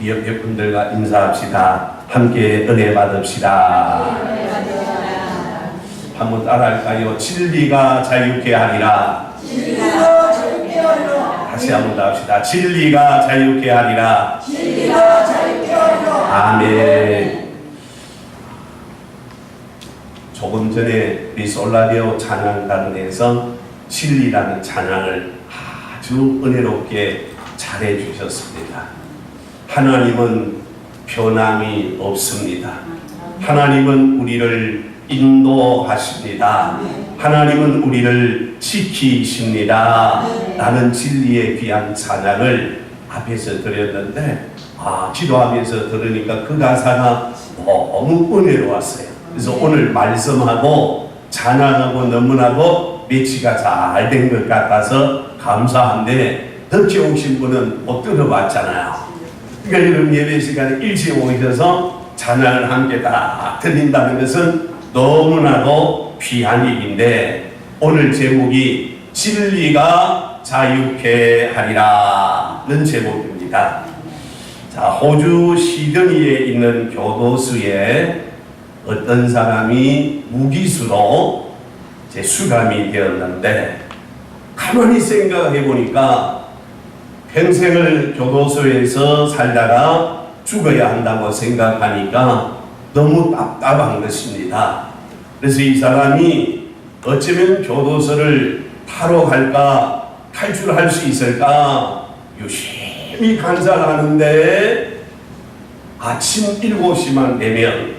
옆에 분들과 인사합시다. 함께 은혜 받읍시다. 한번 따라할까요? 진리가 자유케 하리라. 진리가 자유케 하리라. 다시 한번 더 합시다. 진리가 자유케 하리라. 진리가 자유케 하리라. 아멘. 조금 전에 우리 솔라디오 찬양단에서 진리라는 찬양을 아주 은혜롭게 잘해 주셨습니다. 하나님은 변함이 없습니다. 하나님은 우리를 인도하십니다. 하나님은 우리를 지키십니다. 라는 진리의 귀한 찬양을 앞에서 드렸는데 기도하면서 들으니까 그 가사가 너무 은혜로웠어요. 그래서 오늘 말씀하고 찬양하고 너무나도 매치가 잘 된 것 같아서 감사한데 늦게 오신 분은 못 들어봤잖아요. 그러니까 이런 예배 시간에 일찍 오셔서 찬양을 함께 다 드린다는 것은 너무나도 귀한 일인데 오늘 제목이 진리가 자유케 하리라는 제목입니다. 자, 호주 시드니에 있는 교도소에 어떤 사람이 무기수로 수감이 되었는데 가만히 생각해 보니까 평생을 교도소에서 살다가 죽어야 한다고 생각하니까 너무 답답한 것입니다. 그래서 이 사람이 어쩌면 교도소를 타러 갈까, 탈출할 수 있을까 유심히 간사하는데 아침 7시만 되면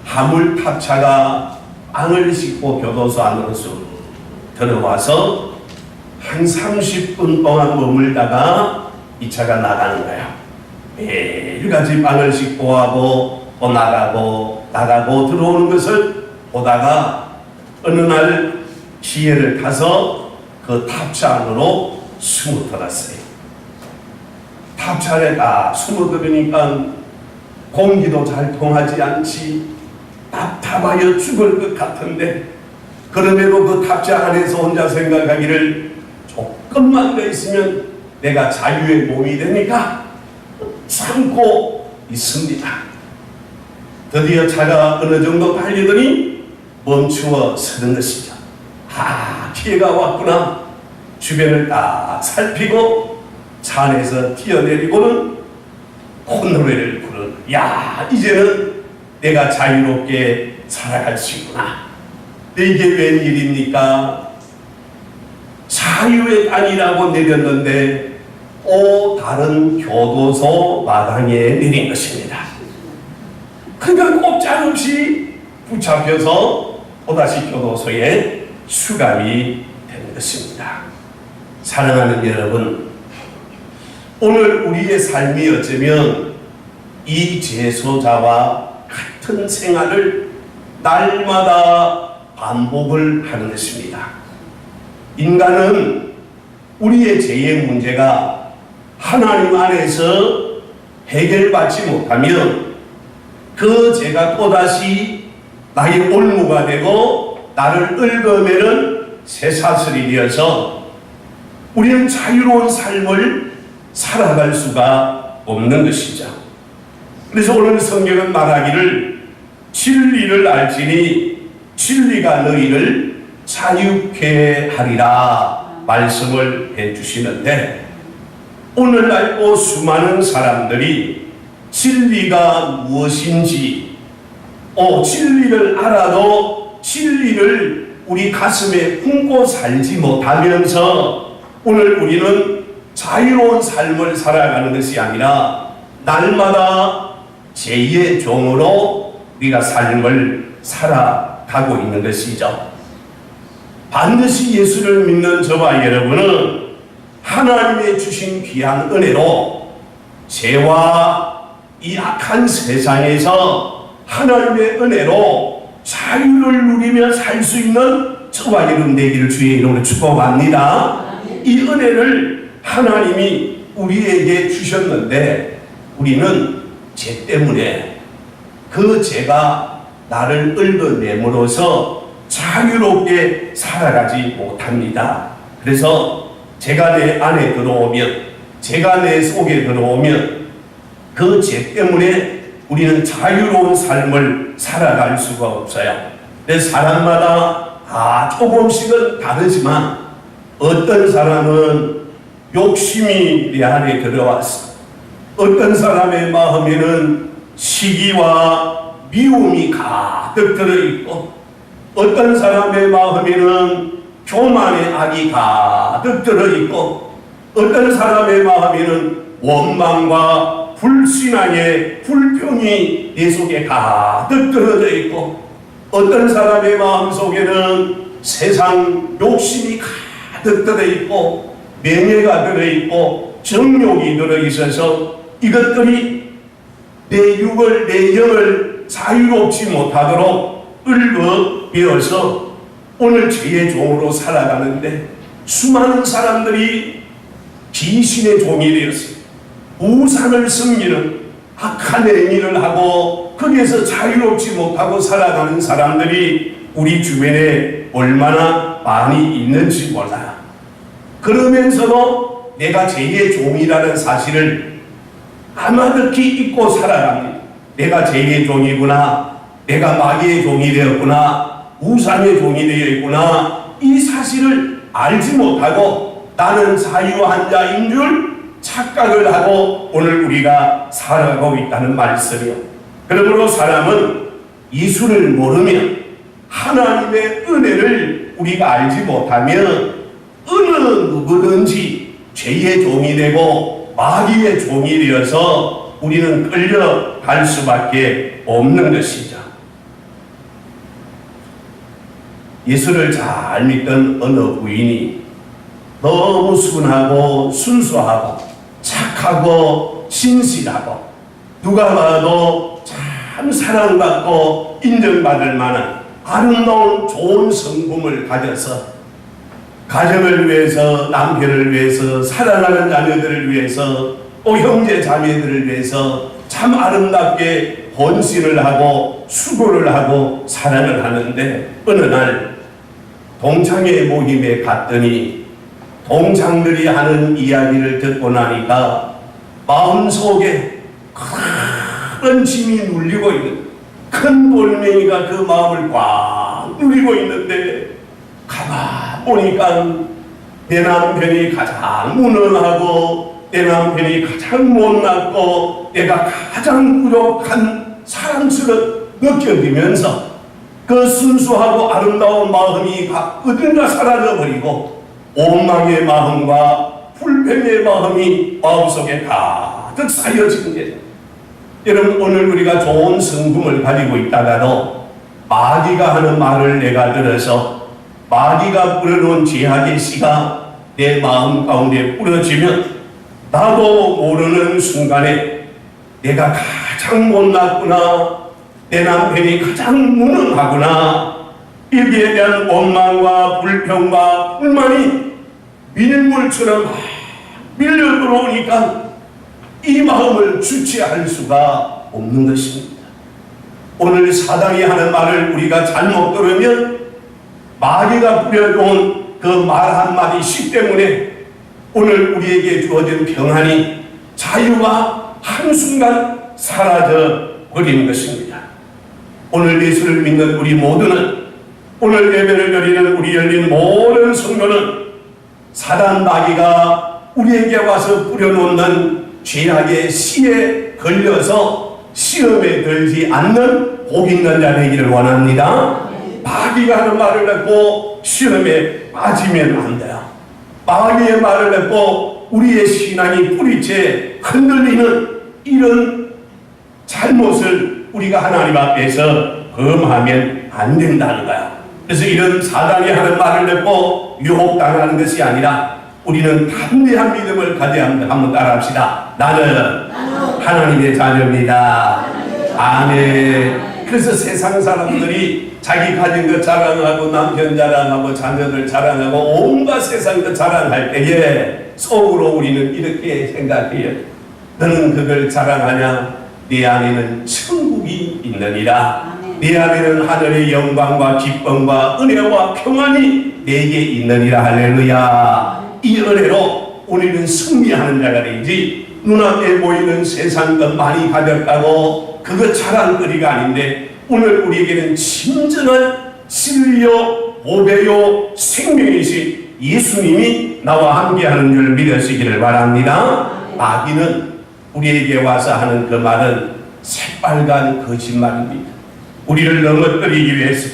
화물탑차가 빵을 싣고 교도소 안으로 쑥 들어와서 한 30분 동안 머물다가 이 차가 나가는 거야. 매일같이 빵을 싣고 하고 또 나가고 들어오는 것을 보다가 어느 날 기회를 타서 그 탑차 안으로 숨어들었어요. 탑차 안에 딱 숨어들으니까 공기도 잘 통하지 않지, 답답하여 죽을 것 같은데 그럼에도 그 탑차 안에서 혼자 생각하기를 조금만 더 있으면 내가 자유의 몸이 되니까 참고 있습니다. 드디어 차가 어느 정도 달리더니 멈추어 서는 것이죠. 기회가 왔구나. 주변을 딱 살피고 차 안에서 뛰어내리고는 콧노래를 부르는, 이제는 내가 자유롭게 살아갈 수 있구나. 이게 웬일입니까? 자유의 땅이라고 내렸는데 또 다른 교도소 마당에 내린 것입니다. 그러니까 꼼짝없이 붙잡혀서 또다시 교도소에 수감이 된 것입니다. 사랑하는 여러분, 오늘 우리의 삶이 어쩌면 이 재소자와 같은 생활을 날마다 반복을 하는 것입니다. 인간은 우리의 죄의 문제가 하나님 안에서 해결받지 못하면 그 죄가 또다시 나의 올무가 되고 나를 얽어매는 쇠사슬이 되어서 우리는 자유로운 삶을 살아갈 수가 없는 것이죠. 그래서 오늘 성경은 말하기를 진리를 알지니 진리가 너희를 자유케 하리라 말씀을 해주시는데, 오늘날 또 수많은 사람들이 진리가 무엇인지 진리를 알아도 진리를 우리 가슴에 품고 살지 못하면서 오늘 우리는 자유로운 삶을 살아가는 것이 아니라 날마다 죄의 종으로 우리가 삶을 살아가고 있는 것이죠. 반드시 예수를 믿는 저와 여러분은 하나님의 주신 귀한 은혜로 죄와 이 악한 세상에서 하나님의 은혜로 자유를 누리며 살 수 있는 저와 여러분 되기를 주의 이름으로 축복합니다. 이 은혜를 하나님이 우리에게 주셨는데 우리는 죄 때문에 그 죄가 나를 얽어내므로써 자유롭게 살아가지 못합니다. 그래서 죄가 내 안에 들어오면, 죄가 내 속에 들어오면 그 죄 때문에 우리는 자유로운 삶을 살아갈 수가 없어요. 그래서 사람마다 조금씩은 다르지만 어떤 사람은 욕심이 내 안에 들어왔어. 어떤 사람의 마음에는 시기와 미움이 가득 들어있고, 어떤 사람의 마음에는 교만의 악이 가득 들어있고, 어떤 사람의 마음에는 원망과 불신앙의 불평이 내 속에 가득 들어져 있고, 어떤 사람의 마음속에는 세상 욕심이 가득 들어있고, 명예가 들어있고, 정욕이 들어있어서 이것들이 내 육을, 내 영을 자유롭지 못하도록 얽어be어서 오늘 죄의 종으로 살아가는데, 수많은 사람들이 귀신의 종이 되었습니다. 우상을 섬기는 악한 행위를 하고 거기에서 자유롭지 못하고 살아가는 사람들이 우리 주변에 얼마나 많이 있는지 몰라요. 그러면서도 내가 죄의 종이라는 사실을 아마득히 잊고 살아갑니다. 내가 죄의 종이구나, 내가 마귀의 종이 되었구나, 우상의 종이 되어 있구나, 이 사실을 알지 못하고 나는 자유한 자인 줄 착각을 하고 오늘 우리가 살아가고 있다는 말씀이요. 그러므로 사람은 예수를 모르면, 하나님의 은혜를 우리가 알지 못하면 어느 누구든지 죄의 종이 되고 마귀의 종이 되어서 우리는 끌려갈 수밖에 없는 것이죠. 예수를 잘 믿던 어느 부인이 너무 순하고 순수하고 착하고 신실하고 누가 봐도 참 사랑받고 인정받을 만한 아름다운 좋은 성품을 가져서 가정을 위해서, 남편을 위해서, 사랑하는 자녀들을 위해서, 또 형제 자매들을 위해서 참 아름답게 헌신을 하고 수고를 하고 사랑을 하는데, 어느 날 동창회 모임에 갔더니 동창들이 하는 이야기를 듣고 나니까 마음속에 큰 짐이 눌리고 있는, 큰 돌멩이가 그 마음을 꽉 누리고 있는데, 가만 보니까 내 남편이 가장 무능하고 내 남편이 가장 못났고 내가 가장 부족한 사람처럼 느껴지면서 그 순수하고 아름다운 마음이 어딘가 사라져버리고 원망의 마음과 불평의 마음이 마음속에 가득 쌓여진 거예요. 여러분, 오늘 우리가 좋은 성품을 가지고 있다가도 마귀가 하는 말을 내가 들어서 마귀가 뿌려놓은 죄악의 씨가 내 마음 가운데 뿌려지면 나도 모르는 순간에 내가 가장 못났구나, 내 남편이 가장 무능하구나, 여기에 대한 원망과 불평과 불만이 밀물처럼 밀려 들어오니까 이 마음을 주체할 수가 없는 것입니다. 오늘 사단이 하는 말을 우리가 잘못 들으면 마귀가 뿌려놓은 그 말 한마디씩 때문에 오늘 우리에게 주어진 평안이, 자유가 한순간 사라져 버리는 것입니다. 오늘 예수를 믿는 우리 모두는, 오늘 예배를 드리는 우리 열린 모든 성도는 사단 마귀가 우리에게 와서 뿌려놓는 죄악의 씨에 걸려서 시험에 들지 않는 복 있는 자 되기를 원합니다. 마귀가 하는 말을 듣고 시험에 빠지면 안 돼요. 마귀의 말을 듣고 우리의 신앙이 뿌리채 흔들리는 이런 잘못을 우리가 하나님 앞에서 범하면 안 된다는 거야. 그래서 이런 사단이 하는 말을 듣고 유혹당하는 것이 아니라 우리는 담대한 믿음을 가져야 합니다. 한번 따라합시다. 나는 하나님의 자녀입니다. 아멘. 그래서 세상 사람들이 자기 가진 것 자랑하고 남편 자랑하고 자녀들 자랑하고 온갖 세상 것 자랑할 때에 속으로 우리는 이렇게 생각해요. 너는 그걸 자랑하냐? 네 안에는 천국이 있느니라. 네 안에는 하늘의 영광과 기쁨과 은혜와 평안이 내게 있느니라. 할렐루야. 이 은혜로 우리는 승리하는 자가 되지 눈앞에 보이는 세상 것 많이 가졌다고 그거 자랑거리가 아닌데, 오늘 우리에게는 진정한 진리요 보배요 생명이신 예수님이 나와 함께하는 줄 믿으시기를 바랍니다. 마귀는 우리에게 와서 하는 그 말은 새빨간 거짓말입니다. 우리를 넘어뜨리기 위해서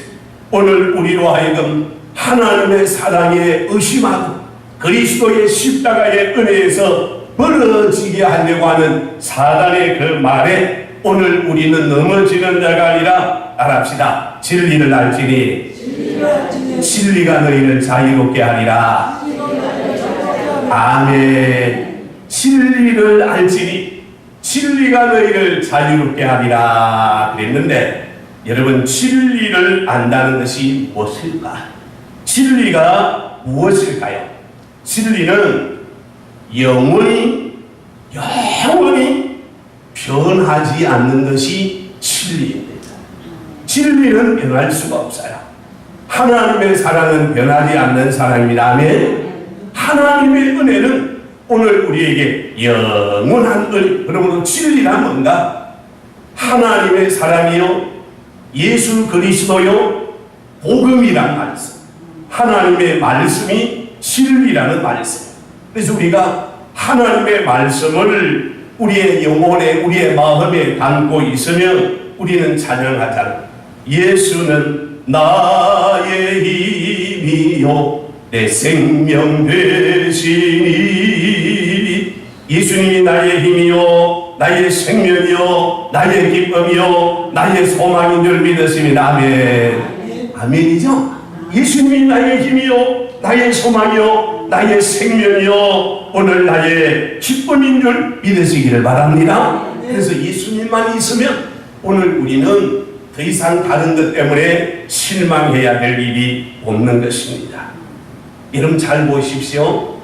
오늘 우리로 하여금 하나님의 사랑에 의심하고 그리스도의 십자가의 은혜에서 멀어지게 하려고 하는 사단의 그 말에 오늘 우리는 넘어지는 자가 아니라 따라합시다. 진리를 알지니 진리가 너희를 자유롭게 하리라. 아멘. 진리를 알지니 진리가 너희를 자유롭게 하리라 그랬는데, 여러분, 진리를 안다는 것이 무엇일까? 진리가 무엇일까요? 진리는 영원히 변하지 않는 것이 진리입니다. 진리는 변할 수가 없어요. 하나님의 사랑은 변하지 않는 사랑입니다. 아멘. 하나님의 은혜는 오늘 우리에게 영원한 은혜. 그러므로 진리란 뭔가? 하나님의 사랑이요, 예수 그리스도요, 복음이란 말씀, 하나님의 말씀이 진리라는 말씀. 그래서 우리가 하나님의 말씀을 우리의 영혼에, 우리의 마음에 담고 있으면 우리는 찬양하잖아요. 예수는 나의 힘이요 내 생명 되시니. 예수님이 나의 힘이요 나의 생명이요 나의 기쁨이요 나의 소망인 줄 믿으십니다. 아멘. 아멘이죠? 예수님이 나의 힘이요 나의 소망이요 나의 생명이요 오늘 나의 기쁨인 줄 믿으시기를 바랍니다. 그래서 예수님만 있으면 오늘 우리는 더 이상 다른 것 때문에 실망해야 될 일이 없는 것입니다. 여러분 잘 보십시오.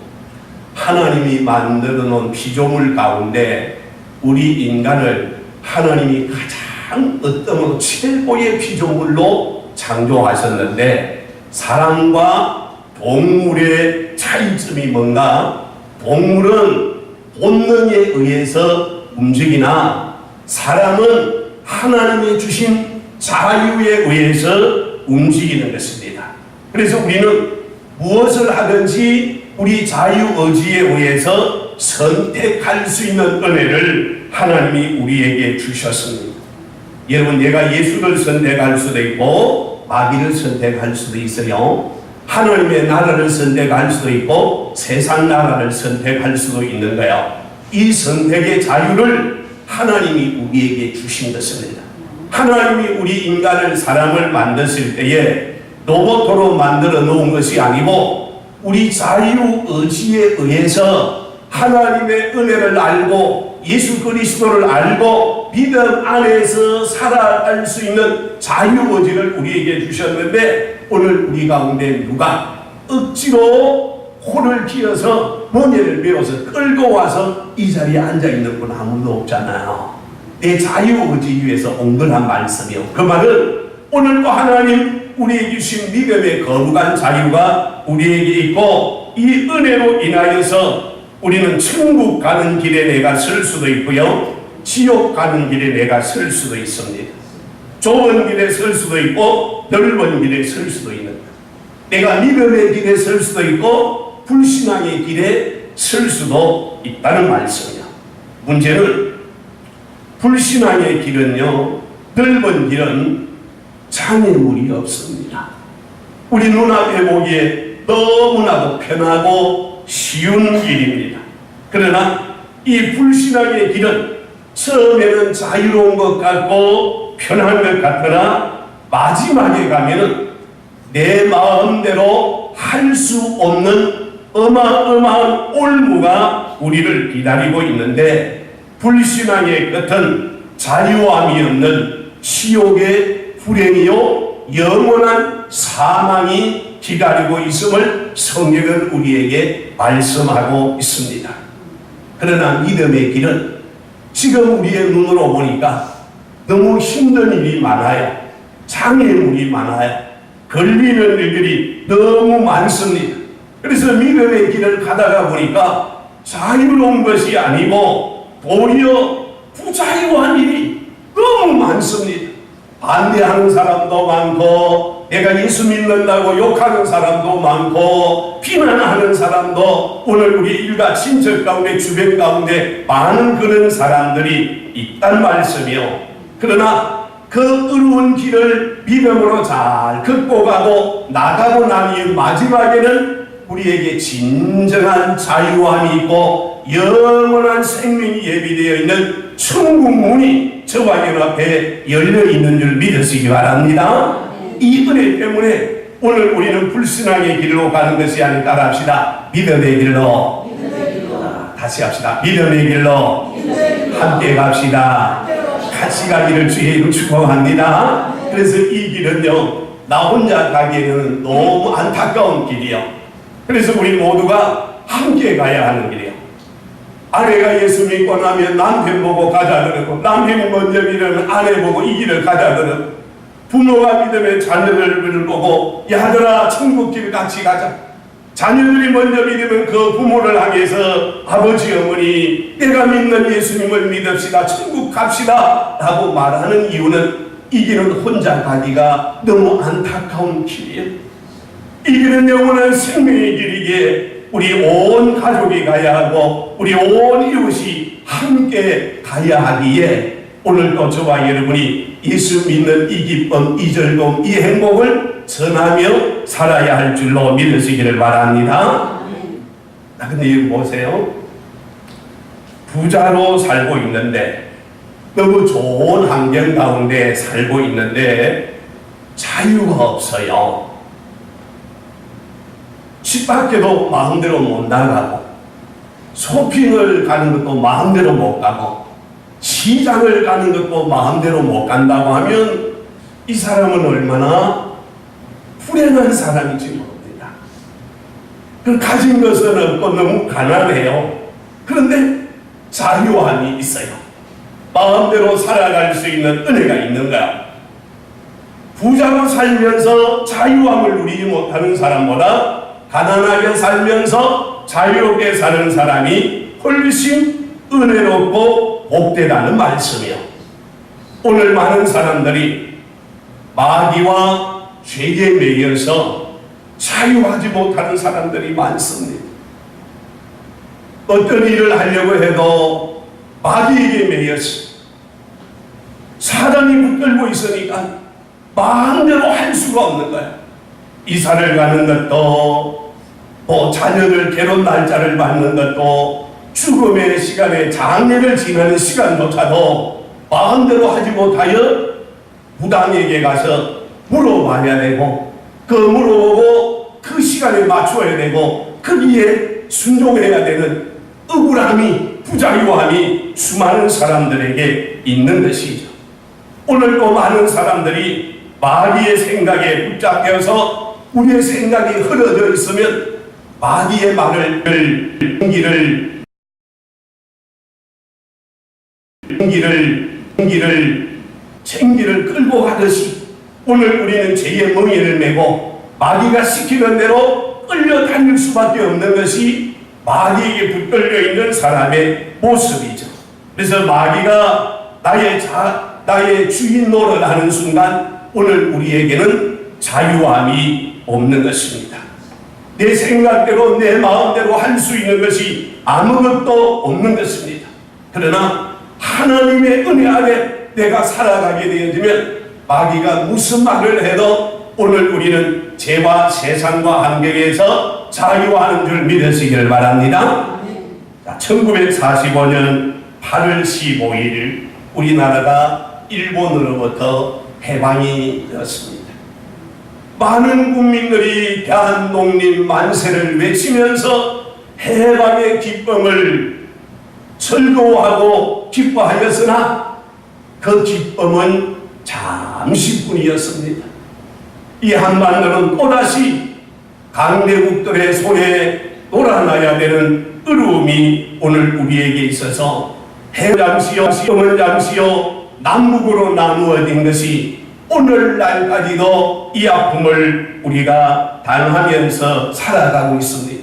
하나님이 만들어 놓은 피조물 가운데 우리 인간을 하나님이 가장 어떤 최고의 피조물로 창조하셨는데, 사람과 동물의 차이점이 뭔가? 동물은 본능에 의해서 움직이나 사람은 하나님이 주신 자유에 의해서 움직이는 것입니다. 그래서 우리는 무엇을 하든지 우리 자유의지에 의해서 선택할 수 있는 은혜를 하나님이 우리에게 주셨습니다. 여러분, 내가 예수를 선택할 수도 있고 마귀를 선택할 수도 있어요. 하나님의 나라를 선택할 수도 있고 세상 나라를 선택할 수도 있는 거예요. 이 선택의 자유를 하나님이 우리에게 주신 것입니다. 하나님이 우리 인간을, 사람을 만드실 때에 로봇으로 만들어 놓은 것이 아니고 우리 자유의지에 의해서 하나님의 은혜를 알고 예수 그리스도를 알고 믿음 안에서 살아갈 수 있는 자유의지를 우리에게 주셨는데, 오늘 우리 가운데 누가 억지로 코를 쥐어서 멍에를 메어서 끌고 와서 이 자리에 앉아있는 분 아무도 없잖아요. 내 자유의지 위해서 온 거란 말씀이요. 그 말은 오늘도 하나님 우리에게 주신 믿음의 거룩한 자유가 우리에게 있고, 이 은혜로 인하여서 우리는 천국 가는 길에 내가 설 수도 있고요, 지옥 가는 길에 내가 설 수도 있습니다. 좁은 길에 설 수도 있고 넓은 길에 설 수도 있는, 내가 믿음의 길에 설 수도 있고 불신앙의 길에 설 수도 있다는 말씀이야. 문제는 불신앙의 길은요, 넓은 길은 장애물이 없습니다. 우리 눈앞에 보기에 너무나도 편하고 쉬운 길입니다. 그러나 이 불신앙의 길은 처음에는 자유로운 것 같고 편한 것 같으나 마지막에 가면은 내 마음대로 할 수 없는 어마어마한 올무가 우리를 기다리고 있는데, 불신앙의 끝은 자유함이 없는 지옥의 불행이요 영원한 사망이 기다리고 있음을 성경은 우리에게 말씀하고 있습니다. 그러나 믿음의 길은 지금 우리의 눈으로 보니까 너무 힘든 일이 많아요. 장애물이 많아요. 걸리는 일들이 너무 많습니다. 그래서 믿음의 길을 가다가 보니까 자유로운 것이 아니고 도리어 부자유한 일이 너무 많습니다. 반대하는 사람도 많고, 내가 예수 믿는다고 욕하는 사람도 많고, 비난하는 사람도 오늘 우리 일가 친척 가운데 주변 가운데 많은 그런 사람들이 있단 말씀이요. 그러나 그 어려운 길을 믿음으로 잘 걷고 가고 나가고 난 이후 마지막에는 우리에게 진정한 자유함이 있고 영원한 생명이 예비되어 있는 천국 문이 저와 여러분께 열려 있는 줄 믿으시기 바랍니다. 이 은혜 때문에 오늘 우리는 불신앙의 길로 가는 것이 아닐까 합시다. 믿음의 길로. 다시 합시다. 믿음의 길로 함께 갑시다. 같이 가기를 주의 이름 축복합니다. 그래서 이 길은요, 나 혼자 가기에는 너무 안타까운 길이요. 그래서 우리 모두가 함께 가야 하는 길이요. 아내가 예수 믿고 나면 남편 보고 가자 그러고, 남편이 먼저 믿으면 아내 보고 이 길을 가자 그러고, 부모가 믿으면 자녀들을 보고 야들아 천국길 같이 가자. 자녀들이 먼저 믿으면 그 부모를 향해서 아버지 어머니 내가 믿는 예수님을 믿읍시다, 천국 갑시다 라고 말하는 이유는 이 길은 혼자 가기가 너무 안타까운 길이에요. 이 길은 영원한 생명의 길이기에 우리 온 가족이 가야 하고 우리 온 이웃이 함께 가야 하기에 오늘도 저와 여러분이 예수 믿는 이 기쁨, 이 즐거움, 이 행복을 전하며 살아야 할 줄로 믿으시기를 바랍니다. 근데 이거 보세요. 부자로 살고 있는데, 너무 좋은 환경 가운데 살고 있는데 자유가 없어요. 집 밖에도 마음대로 못 나가고, 쇼핑을 가는 것도 마음대로 못 가고, 시장을 가는 것도 마음대로 못 간다고 하면 이 사람은 얼마나 불행한 사람인지 모릅니다. 그 가진 것은 없고 너무 가난해요. 그런데 자유함이 있어요. 마음대로 살아갈 수 있는 은혜가 있는 거야. 부자로 살면서 자유함을 누리지 못하는 사람보다 가난하게 살면서 자유롭게 사는 사람이 훨씬 은혜롭고 복되다는 말씀이요. 오늘 많은 사람들이 마귀와 죄에 매여서 자유하지 못하는 사람들이 많습니다. 어떤 일을 하려고 해도 마귀에게 매여서 사단이 붙들고 있으니까 마음대로 할 수가 없는 거야. 이사를 가는 것도, 자녀들 결혼 날짜를 받는 것도, 죽음의 시간에 장례를 지내는 시간조차도 마음대로 하지 못하여 무당에게 가서 물어봐야 되고, 그 물어보고 그 시간에 맞춰야 되고, 거기에 순종해야 되는 억울함이, 부자유함이 수많은 사람들에게 있는 것이죠. 오늘도 많은 사람들이 마귀의 생각에 붙잡혀서 우리의 생각이 흐려져 있으면 마귀의 말을 챙기를 끌고 가듯이 오늘 우리는 죄의 멍에를 메고 마귀가 시키는 대로 끌려다닐 수밖에 없는 것이 마귀에게 붙들려 있는 사람의 모습이죠. 그래서 마귀가 나의 주인 노릇을 하는 순간 오늘 우리에게는 자유함이 없는 것입니다. 내 생각대로 내 마음대로 할 수 있는 것이 아무것도 없는 것입니다. 그러나 하나님의 은혜 아래 내가 살아가게 되어지면 마귀가 무슨 말을 해도 오늘 우리는 죄와 세상과 환경에서 자유하는 줄 믿으시기를 바랍니다. 1945년 8월 15일 우리나라가 일본으로부터 해방이 되었습니다. 많은 국민들이 대한독립 만세를 외치면서 해방의 기쁨을 즐거워하고 기뻐하였으나 그 기쁨은 잠시뿐이었습니다. 이 한반도는 또다시 강대국들의 손에 놀아나야 되는 어려움이 오늘 우리에게 있어서 해잠시요 시험은 잠시요 남북으로 나누어진 것이 오늘날까지도 이 아픔을 우리가 당하면서 살아가고 있습니다.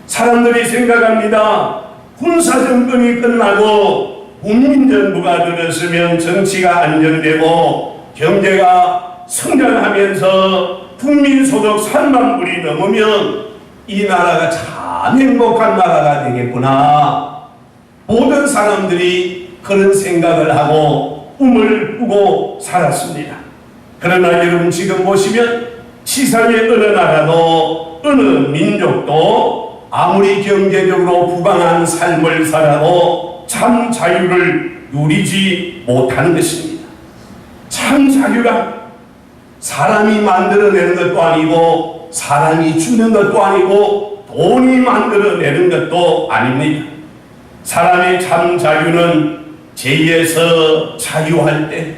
사람들이 생각합니다. 군사정권이 끝나고 국민정부가 들었으면 정치가 안정되고 경제가 성장하면서 국민소득 3만 불이 넘으면 이 나라가 참 행복한 나라가 되겠구나. 모든 사람들이 그런 생각을 하고 꿈을 꾸고 살았습니다. 그러나 여러분 지금 보시면 세상의 어느 나라도 어느 민족도 아무리 경제적으로 부강한 삶을 살아도 참 자유를 누리지 못하는 것입니다. 참 자유란 사람이 만들어내는 것도 아니고 사람이 주는 것도 아니고 돈이 만들어내는 것도 아닙니다. 사람의 참 자유는 죄에서 자유할 때,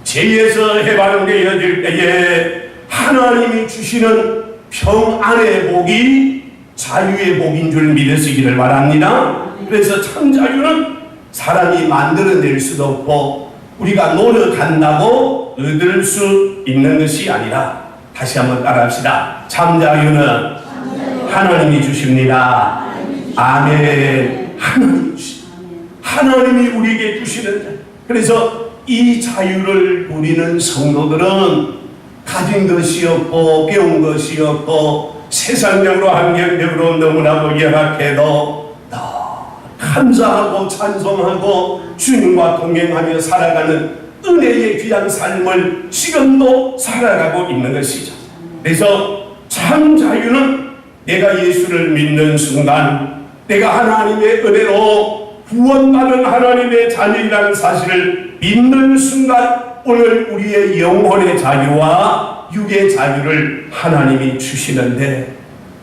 죄에서 해방되어질 때에 하나님이 주시는 평안의 복이 자유의 복인 줄 믿으시기를 바랍니다. 그래서 참 자유는 사람이 만들어낼 수도 없고 우리가 노력한다고 얻을 수 있는 것이 아니라, 다시 한번 따라합시다. 참 자유는 하나님이 주십니다. 아멘. 하나님이 우리에게 주시는 자유. 그래서 이 자유를 누리는 성도들은 가진 것이 없고 배운 것이 없고 세상적으로 환경적으로 너무나도 열악해도 감사하고 찬송하고 주님과 동행하며 살아가는 은혜의 귀한 삶을 지금도 살아가고 있는 것이죠. 그래서 참 자유는 내가 예수를 믿는 순간 내가 하나님의 은혜로 구원받은 하나님의 자녀이라는 사실을 믿는 순간 오늘 우리의 영혼의 자유와 육의 자유를 하나님이 주시는데,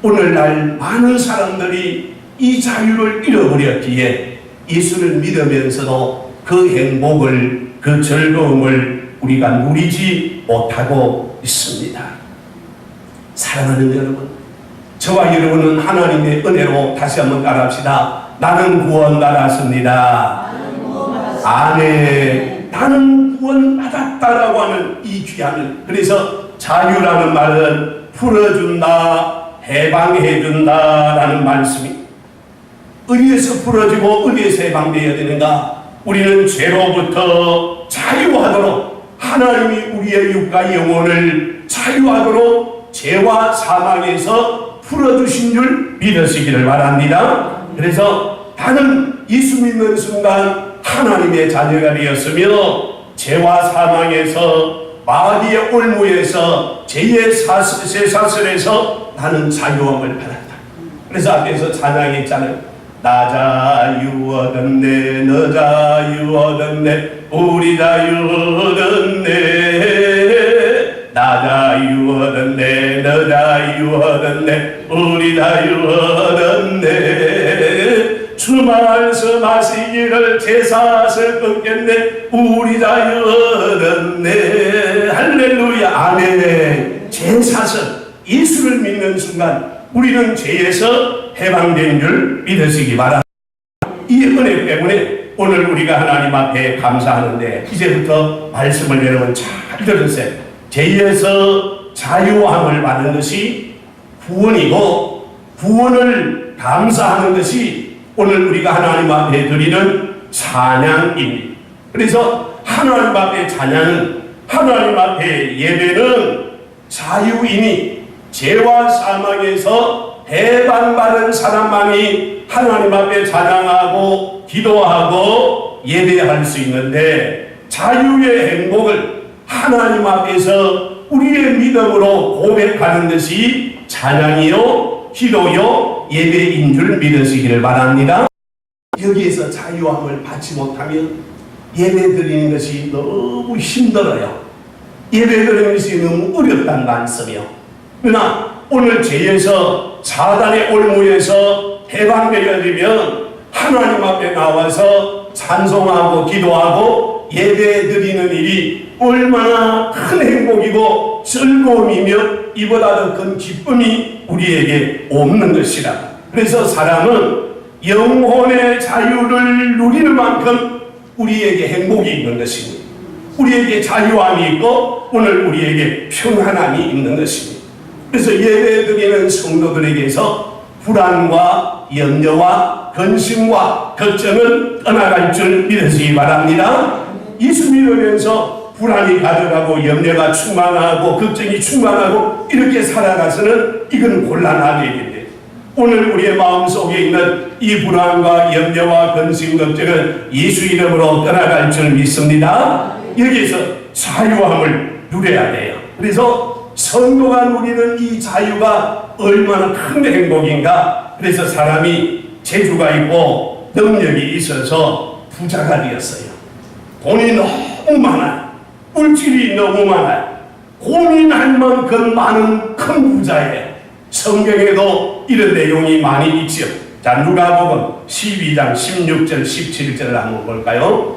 오늘날 많은 사람들이 이 자유를 잃어버렸기에 예수를 믿으면서도 그 행복을, 그 즐거움을 우리가 누리지 못하고 있습니다. 사랑하는 여러분, 저와 여러분은 하나님의 은혜로 다시 한번 따라합시다. 나는 구원받았습니다. 아멘. 나는 구원받았다라고 하는 이 귀함을, 그래서 자유라는 말은 풀어준다, 해방해준다라는 말씀이 어디에서 풀어지고 어디에서 해방되어야 되는가? 우리는 죄로부터 자유하도록 하나님이 우리의 육과 영혼을 자유하도록 죄와 사망에서 풀어주신 줄 믿으시기를 바랍니다. 그래서 나는 예수 믿는 순간 하나님의 자녀가 되었으며 죄와 사망에서 마귀의 올무에서 죄의 쇠사슬에서 나는 자유함을 받았다. 그래서 앞에서 찬양했잖아요. 나 자유 얻었네, 너 자유 얻었네, 우리 자유 얻었네. 나 자유 얻었네, 너 자유 얻었네, 우리 자유 얻었네. 주 말씀하시기를 제사슬 끊겠네, 우리 자유 얻었네. 할렐루야. 아멘. 제사슬, 예수를 믿는 순간 우리는 죄에서 해방된 줄 믿으시기 바랍니다. 이 은혜 때문에 오늘 우리가 하나님 앞에 감사하는데, 이제부터 말씀을 여러분 잘 들으세요. 죄에서 자유함을 받는 것이 구원이고, 구원을 감사하는 것이 오늘 우리가 하나님 앞에 드리는 찬양입니다. 그래서 하나님 앞에 찬양은, 하나님 앞에 예배는 자유이니 죄와 사망에서 해방받은 사람만이 하나님 앞에 찬양하고 기도하고 예배할 수 있는데, 자유의 행복을 하나님 앞에서 우리의 믿음으로 고백하는 것이 찬양이요, 기도요, 예배인 줄 믿으시기를 바랍니다. 여기에서 자유함을 받지 못하면 예배 드리는 것이 너무 힘들어요. 예배 드리는 것이 너무 어렵다는 말씀이요. 그러나 오늘 죄에서 사단의 올무에서 해방되어지면 하나님 앞에 나와서 찬송하고 기도하고 예배 드리는 일이 얼마나 큰 행복이고 즐거움이며 이보다 더 큰 기쁨이 우리에게 없는 것이라. 그래서 사람은 영혼의 자유를 누리는 만큼 우리에게 행복이 있는 것입니다. 우리에게 자유함이 있고 오늘 우리에게 평안함이 있는 것입니다. 그래서 예배 드리는 성도들에게서 불안과 염려와 근심과 걱정은 떠나갈 줄 믿으시기 바랍니다. 예수 믿으면서 불안이 가득하고 염려가 충만하고 걱정이 충만하고 이렇게 살아가서는 이건 곤란한 일인데, 오늘 우리의 마음속에 있는 이 불안과 염려와 근심 걱정은 예수 이름으로 떠나갈 줄 믿습니다. 여기에서 자유함을 누려야 돼요. 그래서 성도가 누리는 이 자유가 얼마나 큰 행복인가. 그래서 사람이 재주가 있고 능력이 있어서 부자가 되었어요. 돈이 너무 많아요. 물질이 너무 많아요. 고민할 만큼 많은 큰 부자예요. 성경에도 이런 내용이 많이 있죠. 자, 누가복음 12장 16절 17절을 한번 볼까요?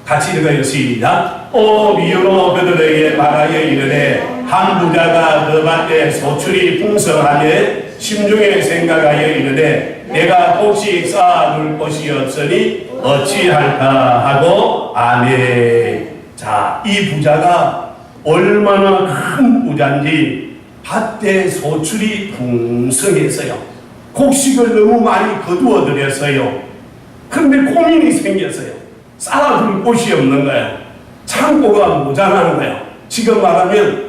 같이 읽어요. 시작. 비유로 그들에게 말하여 이르되 한 부자가 그 밭에 소출이 풍성하게 심중에 생각하여 이르되 내가 곡식 쌓아둘 곳이 없으니 어찌할까 하고. 아멘. 자, 이 부자가 얼마나 큰 부자인지 밭에 소출이 풍성했어요. 곡식을 너무 많이 거두어 들였어요. 그런데 고민이 생겼어요. 쌓아둘 곳이 없는 거예요. 창고가 모자라는 거예요. 지금 말하면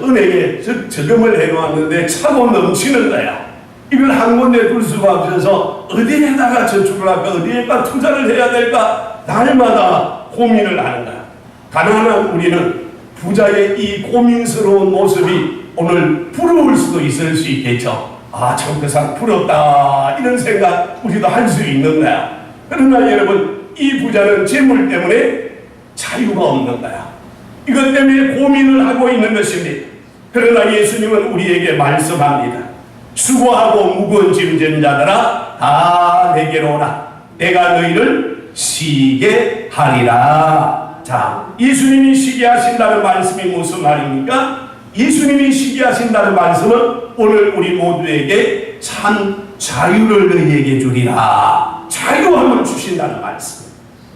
은행에 저금을 해놓았는데 차고 넘치는 거야. 이걸 한 군데 둘 수가 없어서 어디에다가 저축을 할까, 어디에다 투자를 해야 될까 날마다 고민을 하는 거야. 가난한 우리는 부자의 이 고민스러운 모습이 오늘 부러울 수도 있을 수 있겠죠. 참 그 사람 부럽다 이런 생각 우리도 할 수 있는 거야. 그러나 여러분, 이 부자는 재물 때문에 자유가 없는 거야. 이것 때문에 고민을 하고 있는 것입니다. 그러나 예수님은 우리에게 말씀합니다. 수고하고 무거운 짐 진 자들아 다 내게로 오라. 내가 너희를 쉬게 하리라. 자, 예수님이 쉬게 하신다는 말씀이 무슨 말입니까? 예수님이 쉬게 하신다는 말씀은 오늘 우리 모두에게 참 자유를 너희에게 주리라. 자유함을 주신다는 말씀.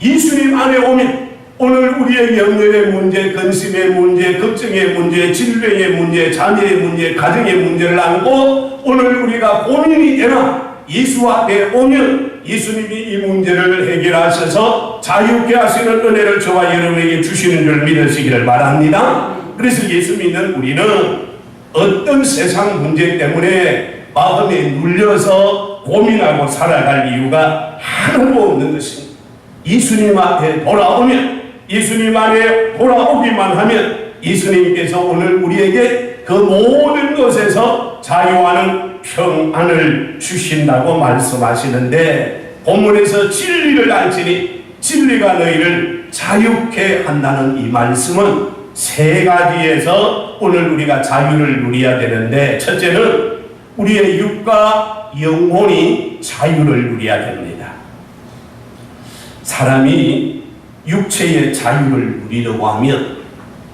예수님 안에 오면 오늘 우리의 염려의 문제, 근심의 문제, 걱정의 문제, 질병의 문제, 자녀의 문제, 가정의 문제를 안고 오늘 우리가 고민이 되나 예수 앞에 오면 예수님이 이 문제를 해결하셔서 자유케 하시는 은혜를 저와 여러분에게 주시는 줄 믿으시기를 바랍니다. 그래서 예수 믿는 우리는 어떤 세상 문제 때문에 마음에 눌려서 고민하고 살아갈 이유가 하나도 없는 것입니다. 예수님 앞에 돌아오면, 예수님 안에 돌아오기만 하면 예수님께서 오늘 우리에게 그 모든 것에서 자유하는 평안을 주신다고 말씀하시는데, 본문에서 진리를 알지니 진리가 너희를 자유케 한다는 이 말씀은 세 가지에서 오늘 우리가 자유를 누려야 되는데, 첫째는 우리의 육과 영혼이 자유를 누려야 됩니다. 사람이 육체의 자유를 누리려고 하면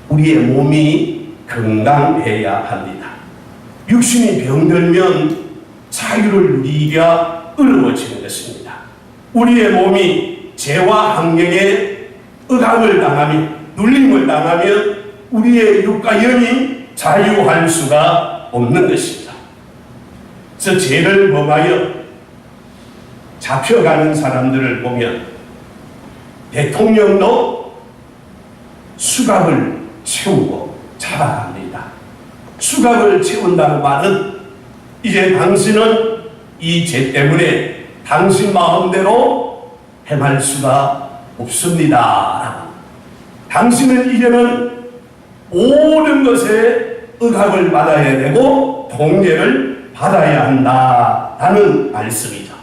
우리의 몸이 건강해야 합니다. 육신이 병들면 자유를 누리기가 어려워지는 것입니다. 우리의 몸이 죄와 환경에 억압을 당하며 눌림을 당하면 우리의 육과 영이 자유할 수가 없는 것입니다. 그래서 죄를 범하여 잡혀가는 사람들을 보면 대통령도 수갑을 채우고 잡아갑니다. 수갑을 채운다는 말은 이제 당신은 이 죄 때문에 당신 마음대로 행할 수가 없습니다. 당신은 이제는 모든 것에 억압을 받아야 되고 통제를 받아야 한다라는 말씀이죠.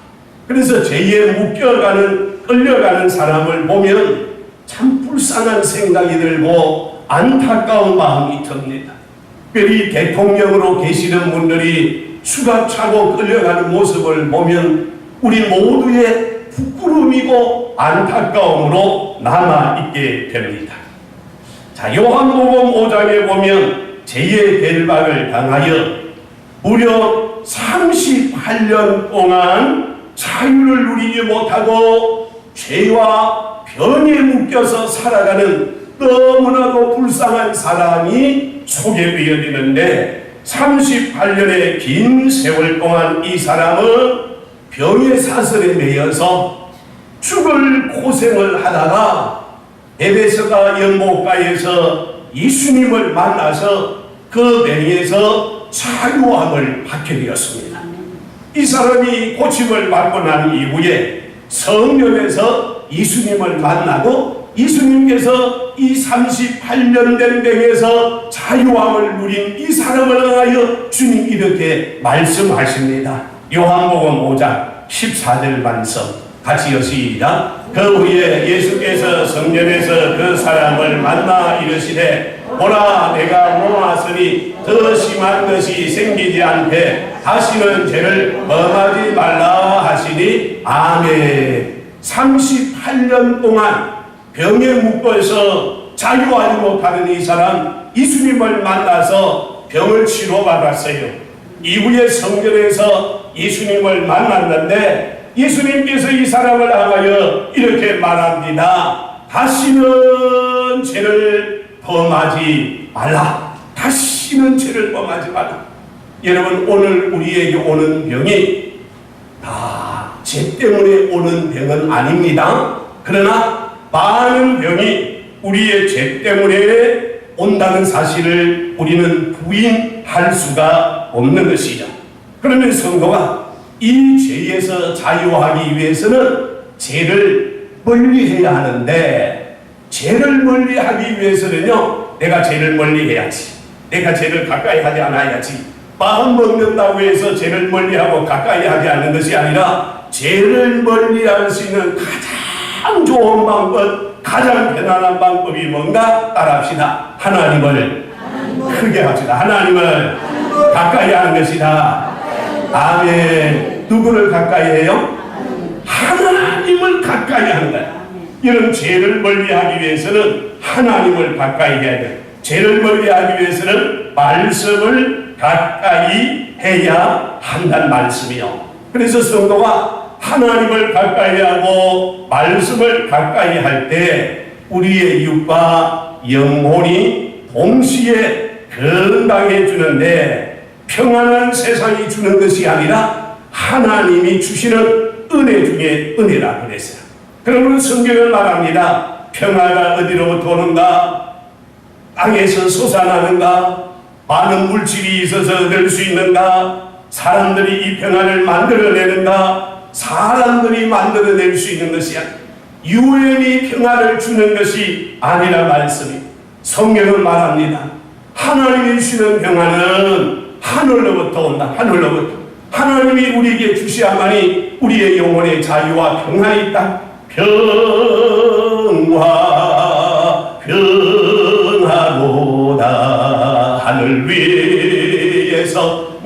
그래서 죄에 묶여가는, 끌려가는 사람을 보면 참 불쌍한 생각이 들고 안타까운 마음이 듭니다. 특별히 대통령으로 계시는 분들이 수갑 차고 끌려가는 모습을 보면 우리 모두의 부끄러움이고 안타까움으로 남아있게 됩니다. 자, 요한복음 5장에 보면 죄의 벨박을 당하여 무려 38년 동안 자유를 누리지 못하고 죄와 병에 묶여서 살아가는 너무나도 불쌍한 사람이 소개되어지는데, 38년의 긴 세월 동안 이 사람은 병의 사슬에 매여서 죽을 고생을 하다가 에베소가 연못가에서 예수님을 만나서 그 병에서 자유함을 받게 되었습니다. 이 사람이 고침을 받고 난 이후에 성령에서 예수님을 만나고 예수님께서 이 38년 된 병에서 자유함을 누린 이 사람을 향하여 주님 이렇게 말씀하십니다. 요한복음 5장 14절 말씀 같이요 시작. 그 후에 예수께서 성전에서 그 사람을 만나 이르시되 보라 내가 모았으니 더 심한 것이 생기지 않게 다시는 죄를 범하지 말라 하시니 아멘. 38년 동안 병에 묶어서 자유하지 못하는 이 사람 예수님을 만나서 병을 치료받았어요. 이후에 성전에서 예수님을 만났는데 예수님께서 이 사람을 향하여 이렇게 말합니다. 다시는 죄를 범하지 말라. 다시는 죄를 범하지 말라. 여러분 오늘 우리에게 오는 병이 다 죄 때문에 오는 병은 아닙니다. 그러나 많은 병이 우리의 죄 때문에 온다는 사실을 우리는 부인할 수가 없는 것이죠. 그러면 성도가 이 죄에서 자유하기 위해서는 죄를 멀리해야 하는데 죄를 멀리하기 위해서는요 내가 죄를 멀리해야지. 내가 죄를 가까이 하지 않아야지. 마음 먹는다고 해서 죄를 멀리하고 가까이 하지 않는 것이 아니라 죄를 멀리할 수 있는 가장 좋은 방법, 가장 편안한 방법이 뭔가 따라합시다. 하나님을 크게 합시다. 하나님을 가까이 하는 것이다. 아멘. 누구를 가까이 해요? 하나님을 가까이 하는 거야. 이런 죄를 멀리하기 위해서는 하나님을 가까이 해야 돼. 죄를 멀리하기 위해서는 말씀을 가까이 해야 한다는 말씀이요. 그래서 성도가 하나님을 가까이 하고 말씀을 가까이 할 때 우리의 육과 영혼이 동시에 건강해지는데 평안한 세상이 주는 것이 아니라 하나님이 주시는 은혜 중에 은혜라 그랬어요. 그러면 성경은 말합니다. 평화가 어디로부터 오는가? 땅에서 솟아나는가? 많은 물질이 있어서 얻을 수 있는가? 사람들이 이 평화를 만들어내는가? 사람들이 만들어낼 수 있는 것이 아니라 유엔이 평화를 주는 것이 아니라 말씀이 성경은 말합니다. 하나님이 주시는 평화는 하늘로부터 온다. 하늘로부터. 하나님이 우리에게 주셔야만이 우리의 영혼의 자유와 평안이 있다. 평화 평화로다. 하늘 위에서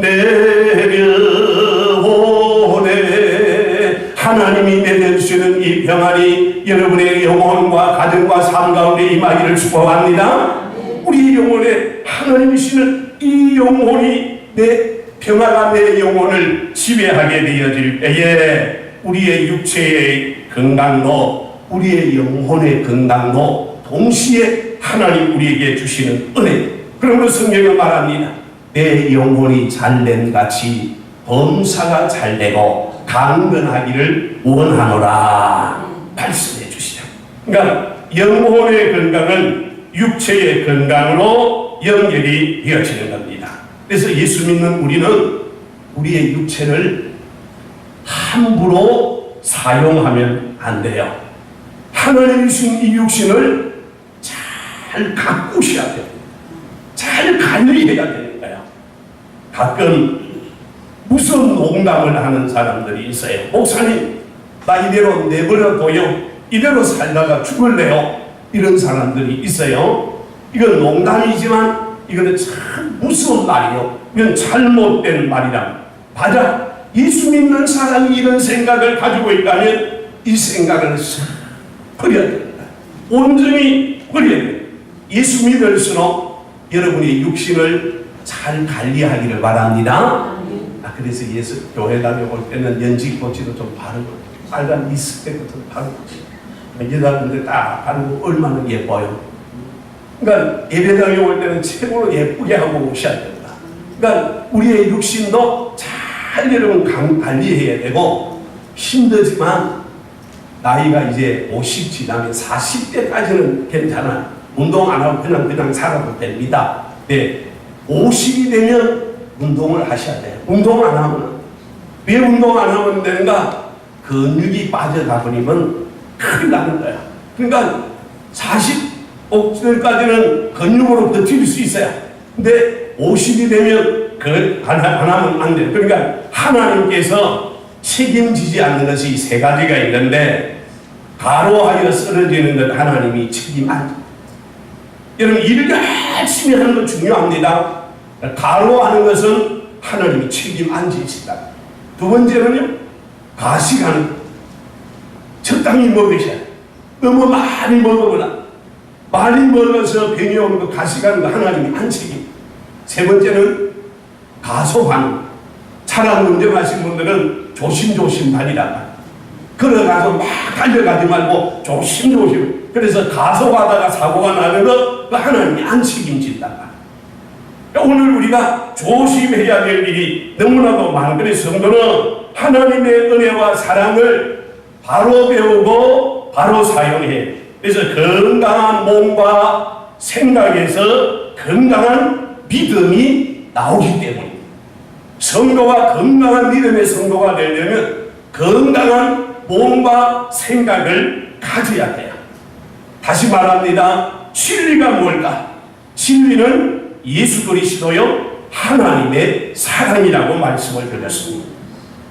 내려오네. 하나님이 내려주시는 이 평안이 여러분의 영혼과 가정과 삶 가운데 임하기를 축복합니다. 우리 영혼에 하나님이 주시는 이 영혼이 내 평화가 내 영혼을 지배하게 되어질 때에 우리의 육체의 건강도 우리의 영혼의 건강도 동시에 하나님 우리에게 주시는 은혜. 그러므로 성경은 말합니다. 내 영혼이 잘된 같이 범사가 잘되고 강건하기를 원하노라 말씀해 주시죠. 그러니까 영혼의 건강은 육체의 건강으로 연결이 되어지는 겁니다. 그래서 예수 믿는 우리는 우리의 육체를 함부로 사용하면 안 돼요. 하나님이 주신 이 육신을 잘 가꾸셔야 돼요. 잘 관리해야 되는 거예요. 가끔 무슨 농담을 하는 사람들이 있어요. 목사님, 나 이대로 내버려둬요. 이대로 살다가 죽을래요. 이런 사람들이 있어요. 이건 농담이지만 이거는 참 무서운 말이요. 이건 잘못된 말이다. 맞아. 예수 믿는 사람이 이런 생각을 가지고 있다면 이 생각을 버려야 됩니다. 온전히 버려야 됩니다. 예수 믿을수록 여러분의 육신을 잘 관리하기를 바랍니다. 그래서 예수 교회 다녀올 때는 연지꼬치도 좀 바르고 빨간 미스백도 좀 바르고 여자분들 딱 바르고 얼마나 예뻐요. 그러니까 예배당에 올 때는 최고로 예쁘게 하고 오셔야 된다. 그러니까 우리의 육신도 잘 여러분 관리해야 되고 힘들지만 나이가 이제 50 지나면 40대까지는 괜찮아. 운동 안 하고 그냥 살아도 됩니다. 네, 50이 되면 운동을 하셔야 돼요. 운동 안 하면 왜 운동 안 하면 되는가? 근육이 빠져가 버리면 큰일 나는 거야. 그러니까 40까지는 근육으로 버틸 수 있어요. 근데 50이 되면 안 하면 안 돼요. 그러니까 하나님께서 책임지지 않는 것이 세 가지가 있는데 가로하여 쓰러지는 것 하나님이 책임 안 져요. 여러분 일을 열심히 하는 건 중요합니다. 가로하는 것은 하나님이 책임 안 지신다. 두 번째는요, 가식하는 것. 적당히 먹으셔야 돼요. 너무 많이 먹으거나 많이 먹어서 병이 오는 거 가식하는 거 하나님이 안 책임. 세 번째는 가속하는 것. 차량 운전하신 분들은 조심조심 다니다가 걸어가서 막 달려가지 말고 조심조심. 그래서 가속하다가 사고가 나는 거 하나님이 안 책임진다. 오늘 우리가 조심해야 될 일이 너무나도 많은. 그래서 성도는 하나님의 은혜와 사랑을 바로 배우고 바로 사용해. 그래서 건강한 몸과 생각에서 건강한 믿음이 나오기 때문입니다. 성도가 건강한 믿음의 성도가 되려면 건강한 몸과 생각을 가져야 돼요. 다시 말합니다. 진리가 뭘까? 진리는 예수 그리스도요 하나님의 사랑이라고 말씀을 드렸습니다.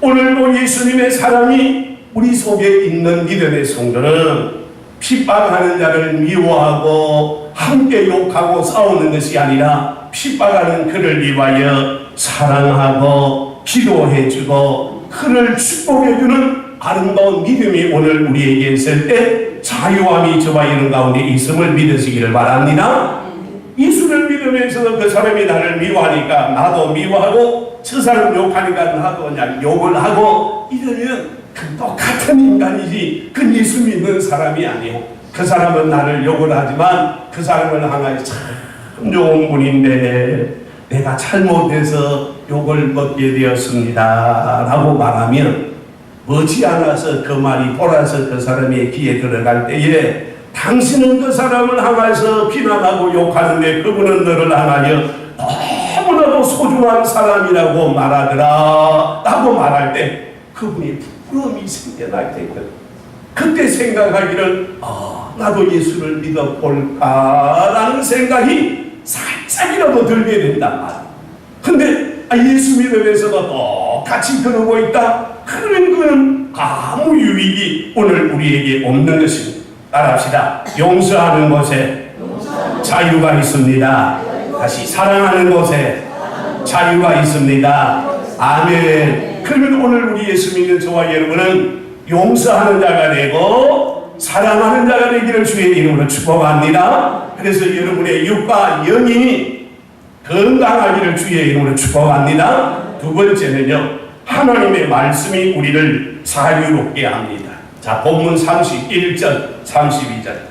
오늘도 예수님의 사랑이 우리 속에 있는 믿음의 성도는 핍박하는 자를 미워하고 함께 욕하고 싸우는 것이 아니라 핍박하는 그를 위하여 사랑하고 기도해주고 그를 축복해주는 아름다운 믿음이 오늘 우리에게 있을 때 자유함이 저와 이런 가운데 있음을 믿으시기를 바랍니다. 예수를 믿으면서도 그 사람이 나를 미워하니까 나도 미워하고 저 사람 욕하니까 나도 그냥 욕을 하고 이러면 그 똑같은 인간이지 그 예수 믿는 사람이 아니에요. 그 사람은 나를 욕을 하지만 그 사람을 향하여 참 좋은 분인데 내가 잘못해서 욕을 먹게 되었습니다 라고 말하면 머지않아서 그 말이 돌아서 그 사람의 귀에 들어갈 때에 당신은 그 사람을 향해서 비난하고 욕하는데 그분은 너를 향하여 너무나도 소중한 사람이라고 말하더라 라고 말할 때 그분이 부끄러움이 생겨날 때거든. 그때 생각하기를 나도 예수를 믿어볼까 라는 생각이 살짝이라도 들게 된단 말이야. 근데 예수 믿으면서도 똑같이 그러고 있다? 그런 건 아무 유익이 오늘 우리에게 없는 것입니다. 따라합시다. 용서하는 곳에 자유가 있습니다. 다시 사랑하는 곳에 자유가 있습니다. 아멘. 그러면 오늘 우리 예수 믿는 저와 여러분은 용서하는 자가 되고 사랑하는 자가 되기를 주의 이름으로 축복합니다. 그래서 여러분의 육과 영이 건강하기를 주의 이름으로 축복합니다. 두 번째는요, 하나님의 말씀이 우리를 자유롭게 합니다. 자, 본문 31절, 32절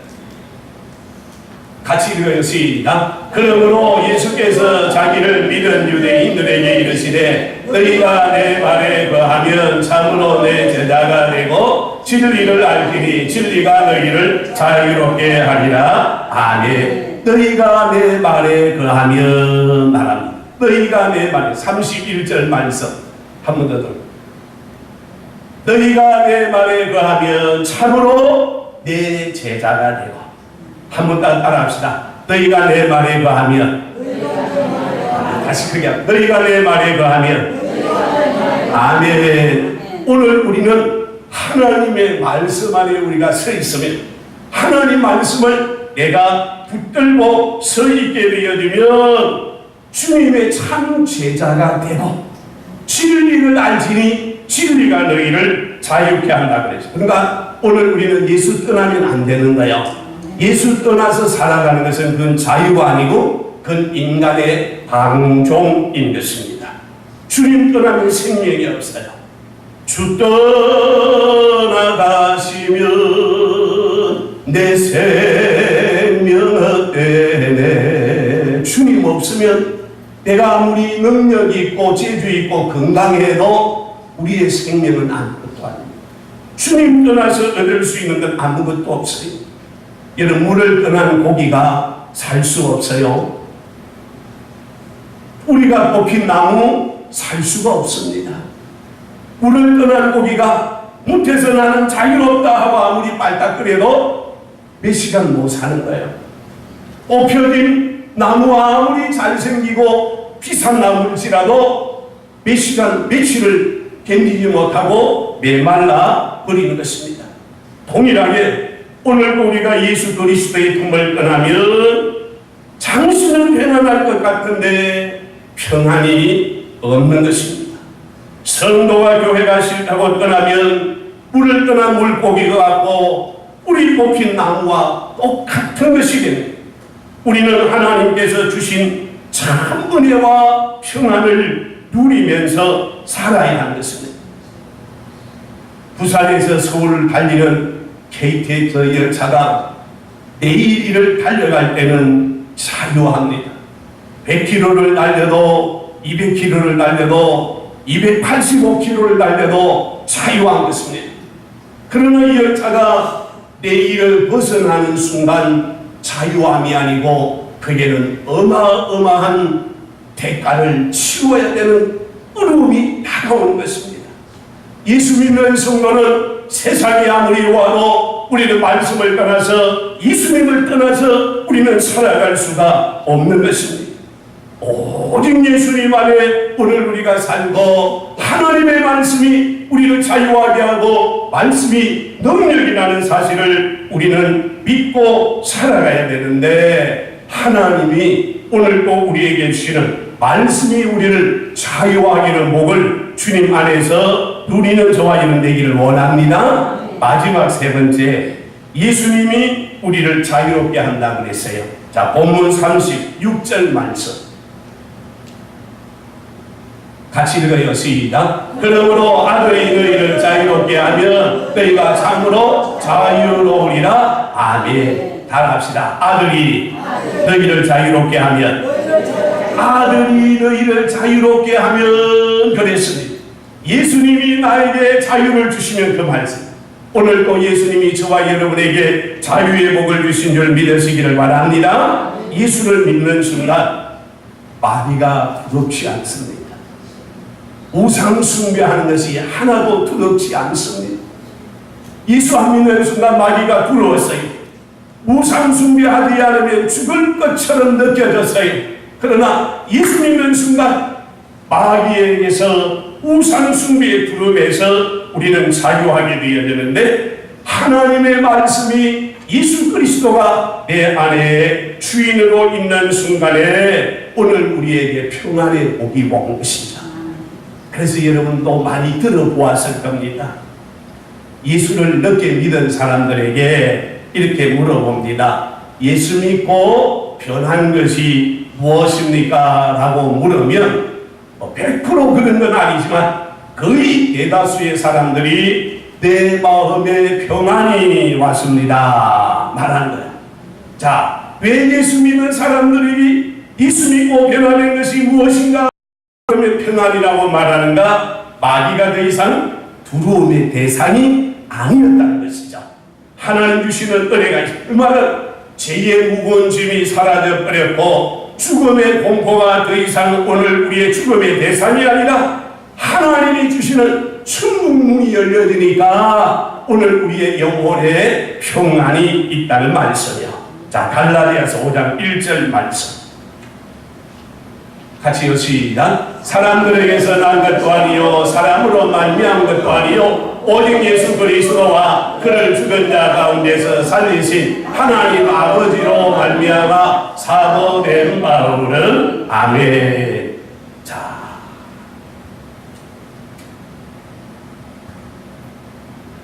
같이 읽어요. 시작. 그러므로 예수께서 자기를 믿은 유대인들에게 이르시되 너희가 내 말에 거하면 참으로 내 제자가 되고 진리를 알기니 진리가 너희를 자유롭게 하리라. 아멘. 너희가 내 말에 거하면 말합니다. 너희가 내 말에 31절 말씀 한 번 더 들어. 너희가 내 말에 거하면 참으로 내 제자가 되고. 한 번 더 따라합시다. 너희가 내 말에 거하면 다시 크게 너희가 내 말에 거하면 아멘. 오늘 우리는 하나님의 말씀 안에 우리가 서 있으면 하나님 말씀을 내가 붙들고 서 있게 되어지면 주님의 참 제자가 되고 진리를 알지니 진리가 너희를 자유케 한다 그랬죠. 그러니까 오늘 우리는 예수 떠나면 안 되는 거예요. 예수 떠나서 살아가는 것은 그건 자유가 아니고 그건 인간의 방종인 것입니다. 주님 떠나면 생명이 없어요. 주 떠나가시면 내 생명 없대네. 주님 없으면 내가 아무리 능력이 있고 재주 있고 건강해도 우리의 생명은 아무것도 아닙니다. 주님 떠나서 얻을 수 있는 건 아무것도 없어요. 여러분, 물을 떠난 고기가 살 수 없어요. 우리가 뽑힌 나무 살 수가 없습니다. 물을 떠난 고기가 못해서 나는 자유롭다 하고 아무리 빨딱거려도 몇 시간 못 사는 거예요. 뽑혀진 나무가 아무리 잘생기고 비싼 나무일지라도 몇 시간, 며칠을 견디지 못하고 메말라 버리는 것입니다. 동일하게 오늘도 우리가 예수 그리스도의 품을 떠나면 잠시는 편안할 것 같은데 평안이 없는 것입니다. 성도가 교회가 싫다고 떠나면 물을 떠난 물고기가 같고 뿌리 뽑힌 나무와 똑같은 것이 됩니다. 우리는 하나님께서 주신 참 은혜와 평안을 누리면서 살아야 하는 것입니다. 부산에서 서울을 달리는 KTX 열차가 내일을 달려갈 때는 자유합니다. 100km를 달려도 200km를 달려도 285km를 달려도 자유한 것입니다. 그러나 이 열차가 내일을 벗어나는 순간 자유함이 아니고 그에는 어마어마한 대가를 치러야 되는 어려움이 다가오는 것입니다. 예수 믿는 성도는 세상이 아무리 와도 우리는 말씀을 떠나서 예수님을 떠나서 우리는 살아갈 수가 없는 것입니다. 오직 예수님 안에 오늘 우리가 살고 하나님의 말씀이 우리를 자유하게 하고 말씀이 능력이 나는 사실을 우리는 믿고 살아가야 되는데 하나님이 오늘도 우리에게 주시는 말씀이 우리를 자유하기를 목을 주님 안에서 누리는 저와 여러분 되기를 원합니다. 마지막 세 번째, 예수님이 우리를 자유롭게 한다고 그랬어요. 자, 본문 36절 말씀 같이 읽어요. 시작. 그러므로 아들이 너희를 자유롭게 하면 너희가 참으로 자유로우리라. 아멘. 다 합시다. 아들이 너희를 자유롭게 하면, 아들이 너희를 자유롭게 하면 그랬습니다. 예수님이 나에게 자유를 주시면 그 말씀. 오늘도 예수님이 저와 여러분에게 자유의 복을 주신 줄 믿으시기를 바랍니다. 예수를 믿는 순간 마귀가 두렵지 않습니다. 우상 숭배하는 것이 하나도 두렵지 않습니다. 예수 안 믿는 순간 마귀가 두려웠어요. 우상 숭배하지 않으면 죽을 것처럼 느껴졌어요. 그러나 예수 믿는 순간 마귀에게서 우상 숭배의 두려움에서 우리는 자유하게 되어지는데 하나님의 말씀이 예수 그리스도가 내 안에 주인으로 있는 순간에 오늘 우리에게 평안의 복이 온 것입니다. 그래서 여러분도 많이 들어보았을 겁니다. 예수를 늦게 믿은 사람들에게 이렇게 물어봅니다. 예수 믿고 변한 것이 무엇입니까? 라고 물으면 100% 그런 건 아니지만 거의 대다수의 사람들이 내 마음에 평안이 왔습니다 말한 거야. 자, 왜 예수 믿는 사람들이 예수 믿고 변화된 것이 무엇인가? 그러면 평안이라고 말하는가? 마귀가 더 이상 두려움의 대상이 아니었다는 것이죠. 하나님 주시는 은혜가 그 말은 죄의 무거운 짐이 사라져 버렸고 죽음의 공포가 더 이상 오늘 우리의 죽음의 대상이 아니라 하나님이 주시는 천국문이 열려지니까 오늘 우리의 영혼에 평안이 있다는 말씀이요. 자, 갈라디아서 5장 1절 말씀 같이 시작. 사람들에게서 난 것도 아니요 사람으로 말미암은 것도 아니요 오직 예수 그리스도와 그를 죽은 자 가운데서 살리신 하나님 아버지로 말미암아 사도된 바울은 아멘. 자,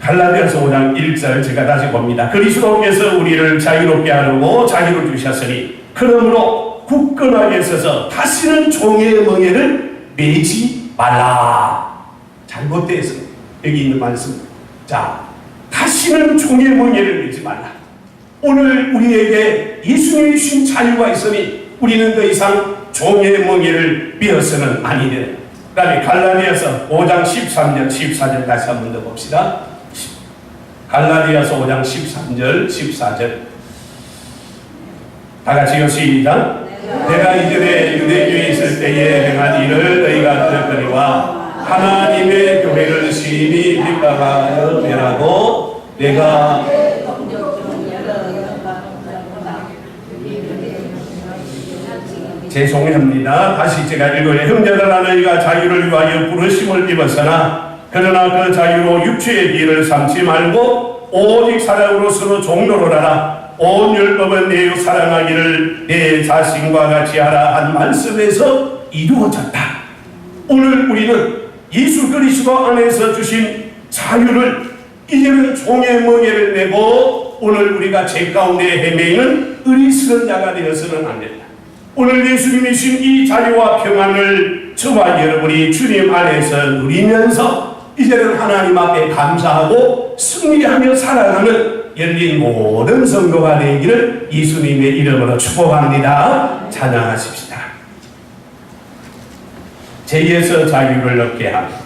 갈라디아서 5장 1절 제가 다시 봅니다. 그리스도께서 우리를 자유롭게 하려고 자유를 주셨으니 그러므로 굳건하게 서서 다시는 종의 멍에를 매지 말라. 잘못되었습니다. 여기 있는 말씀. 자, 다시는 종의 멍에를 매지 말라. 오늘 우리에게 예수님이 주신 자유가 있으니 우리는 더 이상 종의 멍에를 삐어서는 아니되라. 그 다음에 갈라디아서 5장 13절 14절 다시 한 번 더 봅시다. 갈라디아서 5장 13절 14절 다 같이요. 시작. 내가 이전에 유대교에 있을 때에 행한 일을 너희가 들었거니와 하나님의 교회를 심히 핍박하여 매라고 내가 죄송합니다. 다시 제가 읽어요. 형제들아 너희가 자유를 위하여 부르심을 입었으나 그러나 그 자유로 육체의 기를 삼지 말고 오직 사랑으로 서로 종로를 하라. 온 율법은 내 사랑하기를 내 자신과 같이 하라 한 말씀에서 이루어졌다. 오늘 우리는 예수 그리스도 안에서 주신 자유를 이제는 종의 멍에를 내고 오늘 우리가 죄 가운데 헤매이는 의리스러운 자가 되어서는 안 된다. 오늘 예수님이 주신 이 자유와 평안을 저와 여러분이 주님 안에서 누리면서 이제는 하나님 앞에 감사하고 승리하며 살아가는 열린 모든 성도가 되기를 예수님의 이름으로 축복합니다. 찬양하십시다. 죄에서 자유를 얻게 합니다.